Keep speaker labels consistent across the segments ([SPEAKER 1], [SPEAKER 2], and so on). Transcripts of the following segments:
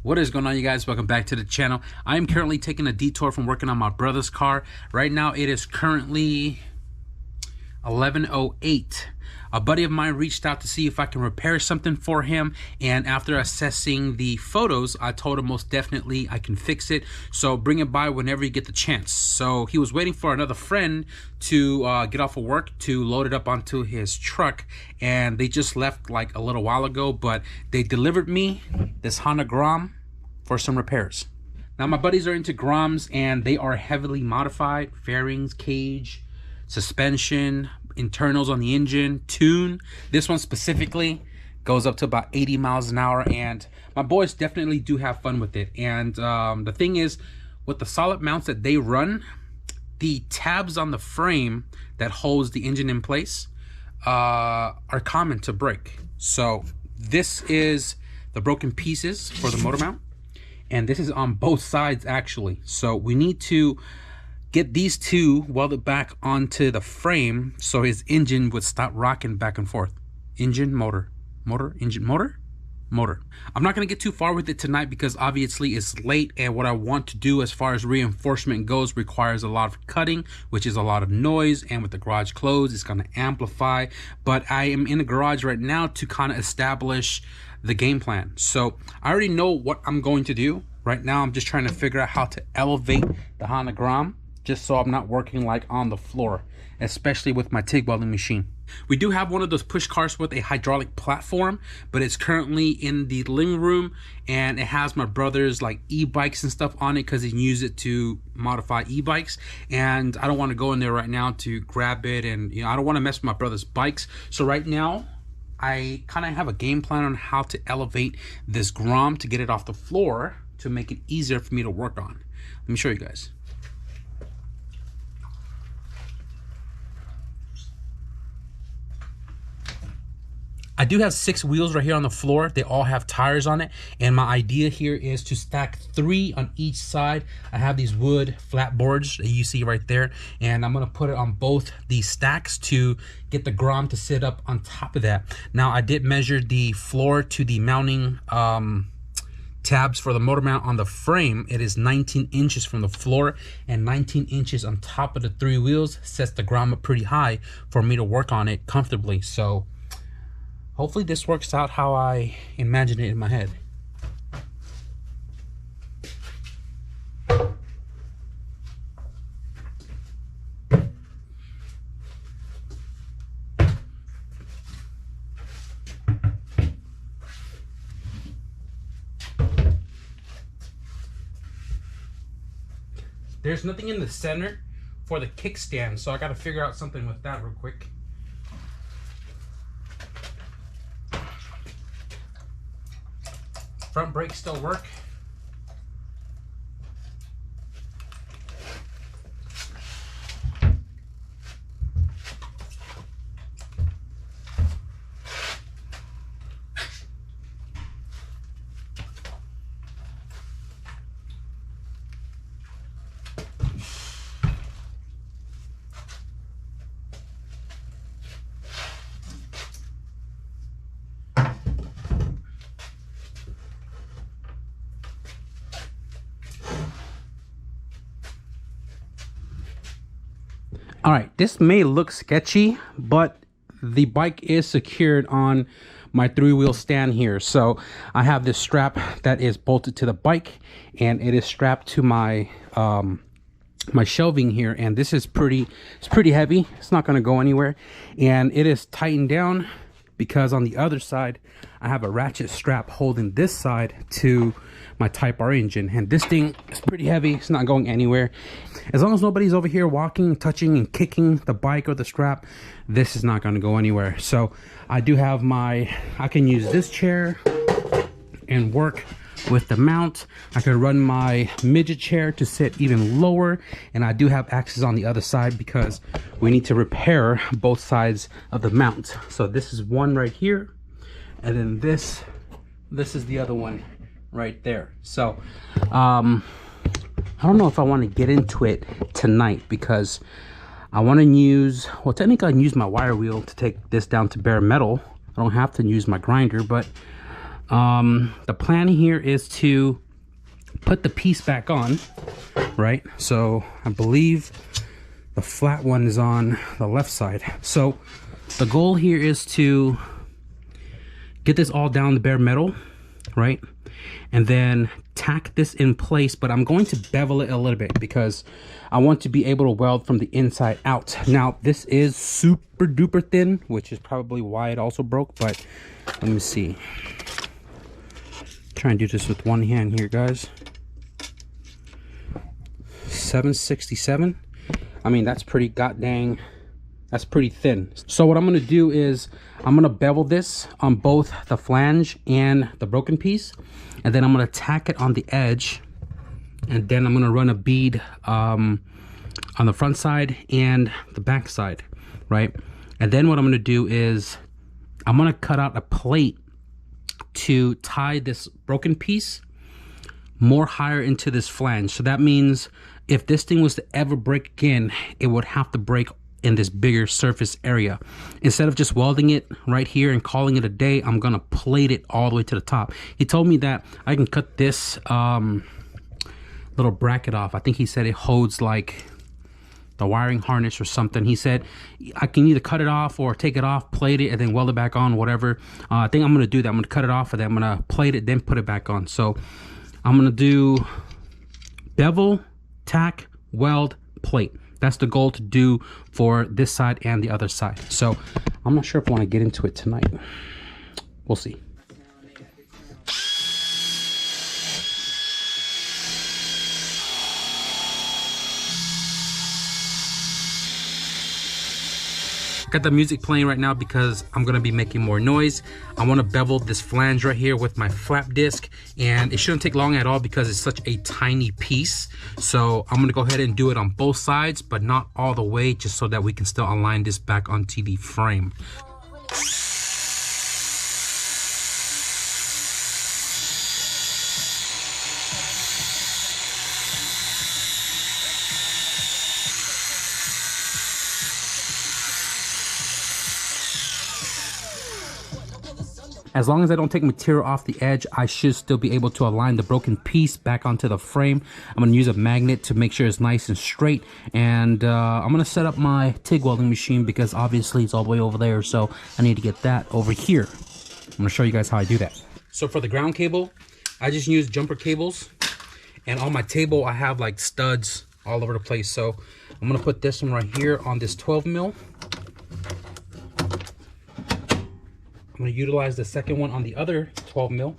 [SPEAKER 1] What is going on, you guys? Welcome back to the channel. I am currently taking a detour from working on my brother's car. Right now it is currently 11:08. A buddy of mine reached out to see if I can repair something for him, and after assessing the photos, I told him most definitely I can fix it, so bring it by whenever you get the chance. So he was waiting for another friend to get off of work to load it up onto his truck, and they just left like a little while ago, but they delivered me this Honda Grom for some repairs. Now my buddies are into Groms, and they are heavily modified: fairings, cage, suspension, internals on the engine, tune. This one specifically goes up to about 80 miles an hour, and my boys definitely do have fun with it. And the thing is, with the solid mounts that they run, the tabs on the frame that holds the engine in place are common to break. So this is the broken pieces for the motor mount, and this is on both sides actually. So we need to get these two welded back onto the frame so his engine would stop rocking back and forth. Engine, motor, motor, engine, motor, motor. I'm not gonna get too far with it tonight because obviously it's late, and what I want to do as far as reinforcement goes requires a lot of cutting, which is a lot of noise, and with the garage closed, it's gonna amplify. But I am in the garage right now to kind of establish the game plan. So I already know what I'm going to do. Right now I'm just trying to figure out how to elevate the Honda Grom, just so I'm not working like on the floor, especially with my TIG welding machine. We do have one of those push cars with a hydraulic platform, but it's currently in the living room, and it has my brother's like e-bikes and stuff on it because he used it to modify e-bikes, and I don't want to go in there right now to grab it, and I don't want to mess with my brother's bikes. So right now I kind of have a game plan on how to elevate this Grom to get it off the floor to make it easier for me to work on. Let me show you guys. I do have 6 wheels right here on the floor. They all have tires on it, and my idea here is to stack 3 on each side. I have these wood flat boards that you see right there, and I'm gonna put it on both these stacks to get the Grom to sit up on top of that. Now I did measure the floor to the mounting tabs for the motor mount on the frame. It is 19 inches from the floor, and 19 inches on top of the 3 wheels sets the Grom up pretty high for me to work on it comfortably. So hopefully this works out how I imagine it in my head. There's nothing in the center for the kickstand, so I got to figure out something with that real quick. Front brakes still work. All right, this may look sketchy, but the bike is secured on my 3-wheel stand here. So I have this strap that is bolted to the bike, and it is strapped to my my shelving here, and this is pretty heavy. It's not going to go anywhere, and it is tightened down because on the other side I have a ratchet strap holding this side to my Type R engine, and this thing is pretty heavy. It's not going anywhere. As long as nobody's over here walking, touching, and kicking the bike or the strap, this is not going to go anywhere. So I do have I can use this chair and work with the mount. I could run my midget chair to sit even lower, and I do have access on the other side because we need to repair both sides of the mount. So this is one right here, and then this is the other one right there. So I don't know if I want to get into it tonight because I want to use, well, technically I can use my wire wheel to take this down to bare metal. I don't have to use my grinder, but The plan here is to put the piece back on, right? So I believe the flat one is on the left side. So the goal here is to get this all down the bare metal, right? And then tack this in place, but I'm going to bevel it a little bit because I want to be able to weld from the inside out. Now, this is super duper thin, which is probably why it also broke, but let me see. Try and do this with one hand here, guys. 767. I mean, that's pretty goddamn, that's pretty thin. So what I'm gonna do is I'm gonna bevel this on both the flange and the broken piece, and then I'm gonna tack it on the edge, and then I'm gonna run a bead on the front side and the back side, right? And then what I'm gonna do is I'm gonna cut out a plate to tie this broken piece more higher into this flange. So that means if this thing was to ever break again, it would have to break in this bigger surface area. Instead of just welding it right here and calling it a day, I'm gonna plate it all the way to the top. He told me that I can cut this little bracket off. I think he said it holds like the wiring harness or something. He said I can either cut it off or take it off, plate it, and then weld it back on, whatever. I think I'm gonna do that. I'm gonna cut it off and then I'm gonna plate it, then put it back on. So I'm gonna do bevel, tack, weld, plate. That's the goal to do for this side and the other side. So I'm not sure if I want to get into it tonight. We'll see. Got the music playing right now because I'm gonna be making more noise. I want to bevel this flange right here with my flap disc, and it shouldn't take long at all because it's such a tiny piece. So I'm gonna go ahead and do it on both sides, but not all the way, just so that we can still align this back onto the frame. As long as I don't take material off the edge, I should still be able to align the broken piece back onto the frame. I'm gonna use a magnet to make sure it's nice and straight. And I'm gonna set up my TIG welding machine because obviously it's all the way over there. So I need to get that over here. I'm gonna show you guys how I do that. So for the ground cable, I just use jumper cables. And on my table, I have like studs all over the place. So I'm gonna put this one right here on this 12 mil. I'm going to utilize the second one on the other 12 mil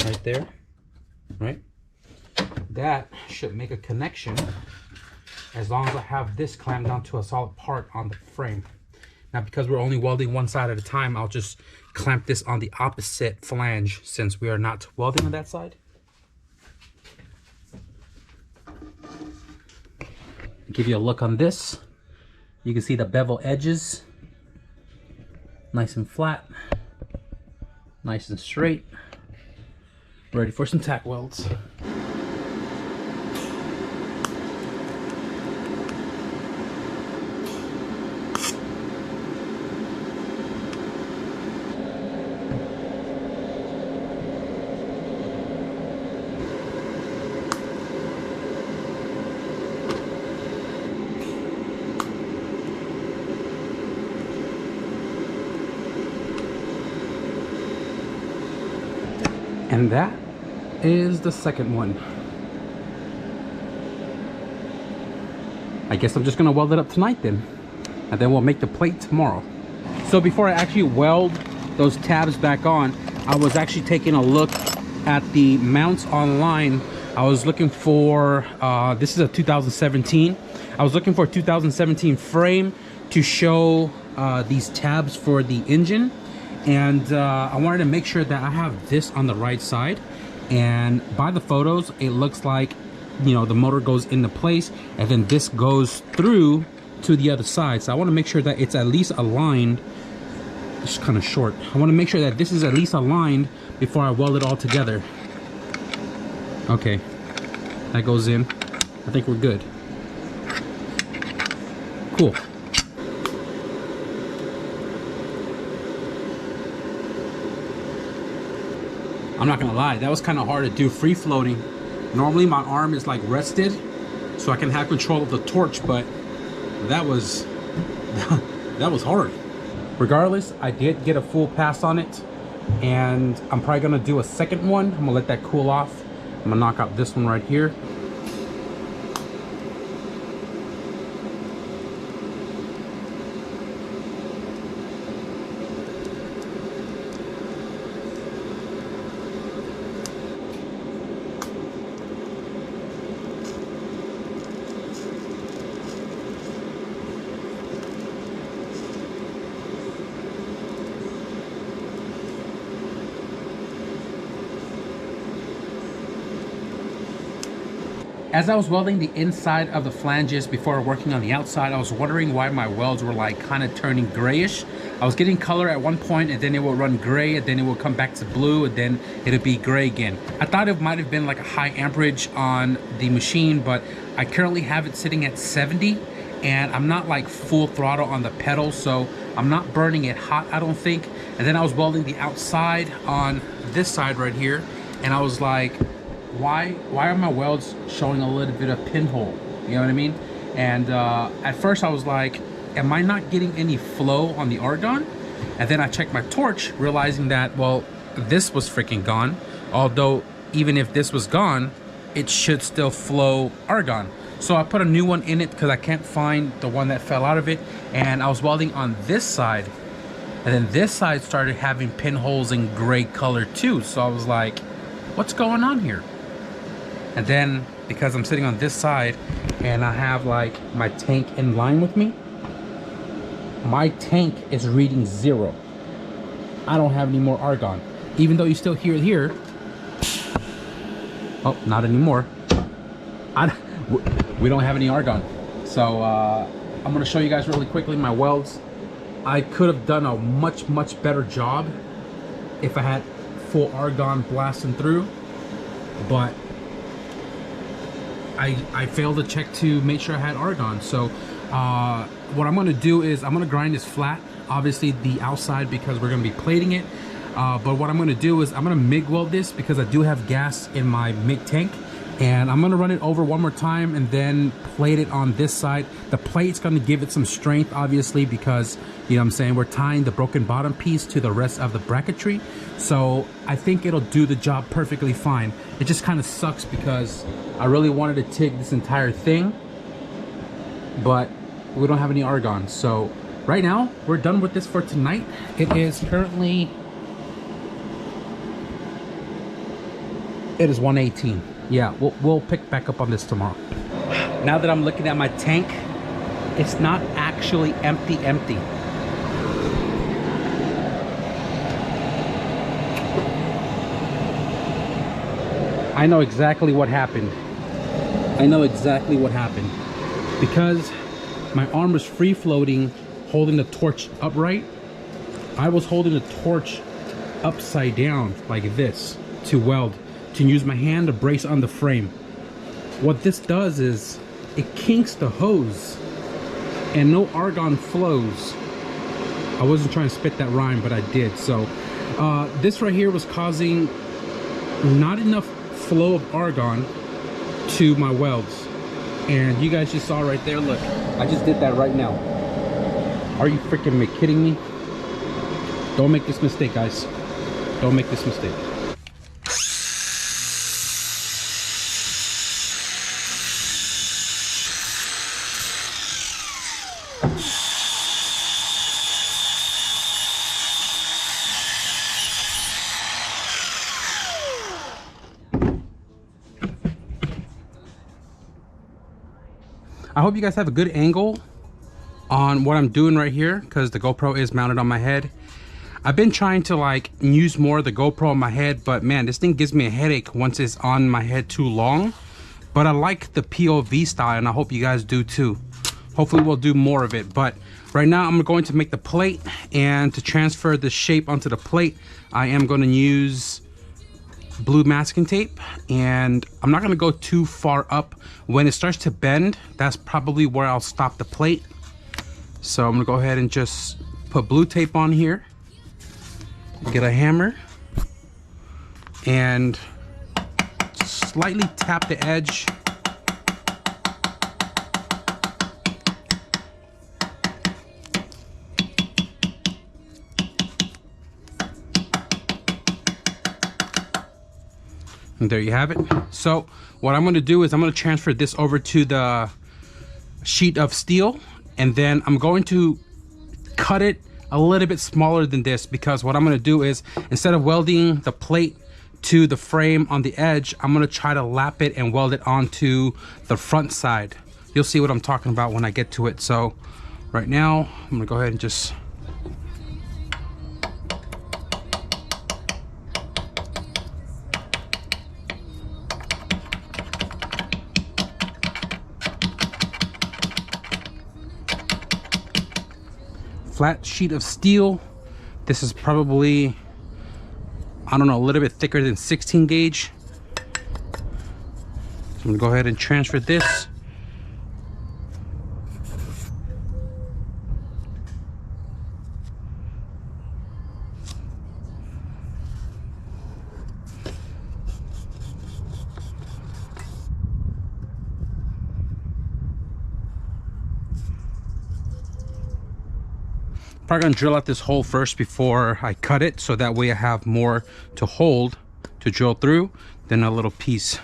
[SPEAKER 1] right there, right? That should make a connection as long as I have this clamped down to a solid part on the frame. Now, because we're only welding one side at a time, I'll just clamp this on the opposite flange since we are not welding on that side. Give you a look on this. You can see the bevel edges. Nice and flat, nice and straight. Ready for some tack welds. And that is the second one. I guess I'm just gonna weld it up tonight then, and then we'll make the plate tomorrow. So before I actually weld those tabs back on, I was actually taking a look at the mounts online. I was looking for, this is a 2017. I was looking for a 2017 frame to show these tabs for the engine. And I wanted to make sure that I have this on the right side, and by the photos it looks like, you know, the motor goes into place and then this goes through to the other side. So I want to make sure that it's at least aligned. It's kind of short. I want to make sure that this is at least aligned before I weld it all together. Okay, that goes in. I think we're good. Cool. I'm not gonna lie, that was kind of hard to do free floating. Normally my arm is like rested so I can have control of the torch, but that was that was hard. Regardless, I did get a full pass on it, and I'm probably gonna do a second one. I'm gonna let that cool off. I'm gonna knock out this one right here. As I was welding the inside of the flanges before working on the outside, I was wondering why my welds were like kind of turning grayish. I was getting color at one point, and then it will run gray, and then it will come back to blue, and then it'll be gray again. I thought it might have been like a high amperage on the machine, but I currently have it sitting at 70, and I'm not like full throttle on the pedal, so I'm not burning it hot, I don't think. And then I was welding the outside on this side right here, and I was like, why are my welds showing a little bit of pinhole? You know what I mean? And at first I was like, am I not getting any flow on the argon? And then I checked my torch, realizing that, well, this was freaking gone. Although even if this was gone, it should still flow argon. So I put a new one in it because I can't find the one that fell out of it. And I was welding on this side, and then this side started having pinholes in gray color too. So I was like, what's going on here? And then because I'm sitting on this side and I have like my tank in line with me, my tank is reading 0. I don't have any more argon, even though you still hear it here. Oh, not anymore. We don't have any argon. So I'm gonna show you guys really quickly my welds. I could have done a much better job if I had full argon blasting through, but I failed to check to make sure I had argon. So what I'm going to do is I'm going to grind this flat, obviously the outside, because we're going to be plating it. But what I'm going to do is I'm going to MIG weld this because I do have gas in my MIG tank, and I'm going to run it over one more time and then plate it on this side. The plate's going to give it some strength, obviously, because, you know what I'm saying, we're tying the broken bottom piece to the rest of the bracketry. So I think it'll do the job perfectly fine. It just kind of sucks because I really wanted to TIG this entire thing, but we don't have any argon. So right now we're done with this for tonight. It is currently, it is 1:18. Yeah, we'll pick back up on this tomorrow. Now that I'm looking at my tank, it's not actually empty. I know exactly what happened. Because my arm was free floating, holding the torch upright. I was holding the torch upside down like this to weld, to use my hand to brace on the frame. What this does is it kinks the hose and no argon flows. I wasn't trying to spit that rhyme, but I did. So this right here was causing not enough flow of argon to my welds, and you guys just saw right there. Look, I just did that right now. Are you freaking kidding me? Don't make this mistake, guys. Don't make this mistake. I hope you guys have a good angle on what I'm doing right here, because the GoPro is mounted on my head. I've been trying to like use more of the GoPro on my head, but man, this thing gives me a headache once it's on my head too long. But I like the POV style, and I hope you guys do too. Hopefully we'll do more of it. But right now I'm going to make the plate, and to transfer the shape onto the plate, I am going to use blue masking tape, and I'm not going to go too far up. When it starts to bend, that's probably where I'll stop the plate. So I'm going to go ahead and just put blue tape on here, get a hammer, and slightly tap the edge. And there you have it. So what I'm going to do is I'm going to transfer this over to the sheet of steel, and then I'm going to cut it a little bit smaller than this, because what I'm going to do is, instead of welding the plate to the frame on the edge, I'm going to try to lap it and weld it onto the front side. You'll see what I'm talking about when I get to it. So right now I'm going to go ahead and just flat sheet of steel. This is probably, I don't know, a little bit thicker than 16 gauge. So I'm gonna go ahead and transfer this. Probably gonna drill out this hole first before I cut it, so that way I have more to hold to drill through than a little piece.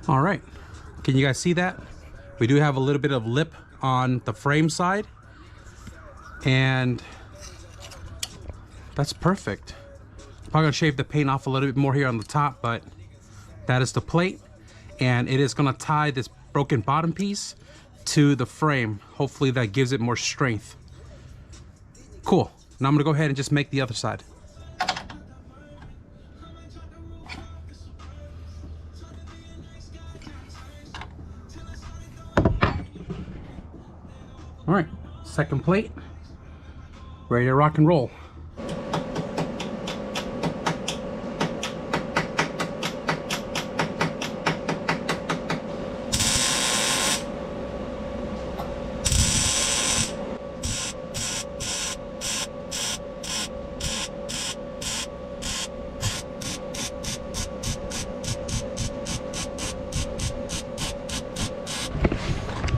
[SPEAKER 1] All right, can you guys see that? We do have a little bit of lip on the frame side, and that's perfect. I'm probably gonna shave the paint off a little bit more here on the top, but that is the plate, and it is gonna tie this broken bottom piece to the frame. Hopefully that gives it more strength. Cool. Now I'm gonna go ahead and just make the other side. All right, second plate, ready to rock and roll.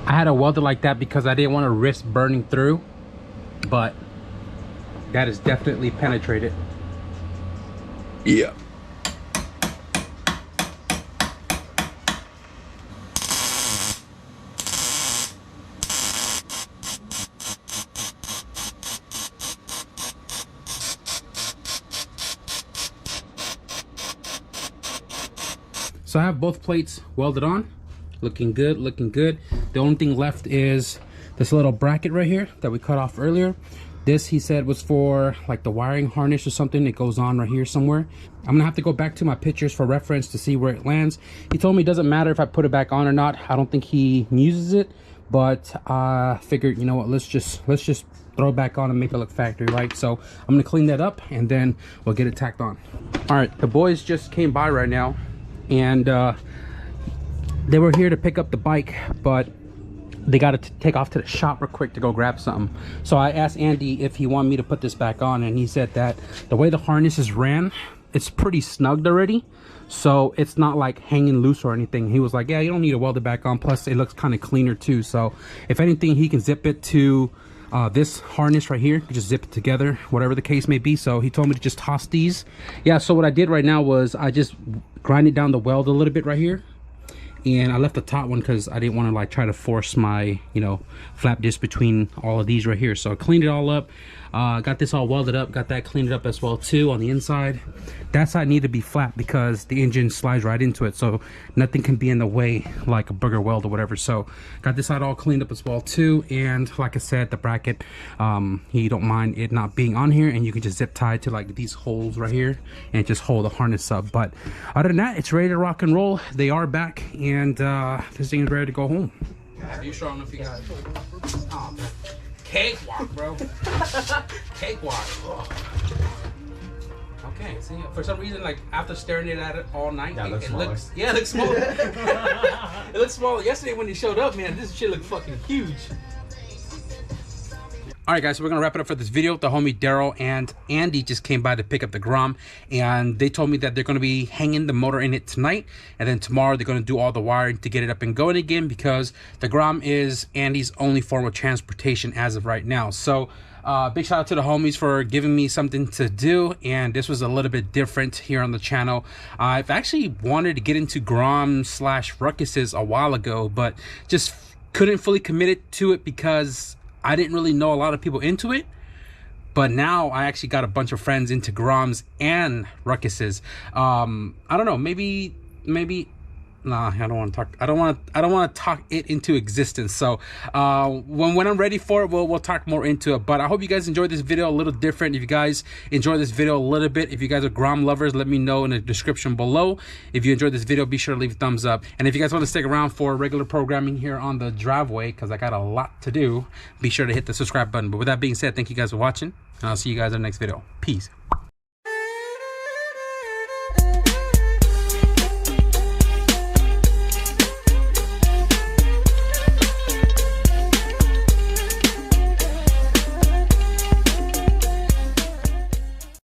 [SPEAKER 1] I had to weld it like that because I didn't want to risk burning through, but that is definitely penetrated. Yeah. So I have both plates welded on. Looking good, looking good. The only thing left is this little bracket right here that we cut off earlier. This, he said, was for like the wiring harness or something. It goes on right here somewhere. I'm gonna have to go back to my pictures for reference to see where it lands. He told me it doesn't matter if I put it back on or not. I don't think he uses it, but I figured, you know what, let's just throw it back on and make it look factory, right? So I'm gonna clean that up and then we'll get it tacked on. All right, the boys just came by right now, and they were here to pick up the bike, but they got to take off to the shop real quick to go grab something. So I asked Andy if he wanted me to put this back on, and he said that the way the harness is ran, it's pretty snugged already, so it's not like hanging loose or anything. He was like, yeah, you don't need to weld it back on, plus it looks kind of cleaner too. So if anything, he can zip it to this harness right here, just zip it together, whatever the case may be. So he told me to just toss these. Yeah, so what I did right now was I just grinded down the weld a little bit right here, and I left the top one because I didn't want to like try to force my, you know, flap disc between all of these right here. So I cleaned it all up. Got this all welded up, got that cleaned up as well too on the inside. That side needed to be flat because the engine slides right into it, so nothing can be in the way like a booger weld or whatever. So got this side all cleaned up as well too. And like I said, the bracket, he don't mind it not being on here, and you can just zip tie it to like these holes right here and just hold the harness up. But other than that, it's ready to rock and roll. They are back, and this thing is ready to go home. Have you shown if you guys? Oh, man. Cakewalk, bro. Cakewalk. Oh. Okay, see, for some reason, like after staring at it all night, it looks, yeah, it looks small. It looks small. Yesterday when you showed up, man, this shit looked fucking huge. All right, guys, so we're gonna wrap it up for this video. The homie Daryl and Andy just came by to pick up the Grom, and they told me that they're gonna be hanging the motor in it tonight, and then tomorrow they're gonna do all the wiring to get it up and going again, because the Grom is Andy's only form of transportation as of right now. So big shout out to the homies for giving me something to do, and this was a little bit different here on the channel. I've actually wanted to get into Grom / Ruckuses a while ago, but just couldn't fully commit it to it because I didn't really know a lot of people into it. But now I actually got a bunch of friends into Groms and Ruckuses. I don't know, maybe nah, I don't want to talk. I don't want to talk it into existence. So when I'm ready for it, we'll talk more into it. But I hope you guys enjoyed this video a little different. If you guys enjoyed this video a little bit, if you guys are Grom lovers, let me know in the description below. If you enjoyed this video, be sure to leave a thumbs up. And if you guys want to stick around for regular programming here on the driveway, because I got a lot to do, be sure to hit the subscribe button. But with that being said, thank you guys for watching, and I'll see you guys in the next video. Peace.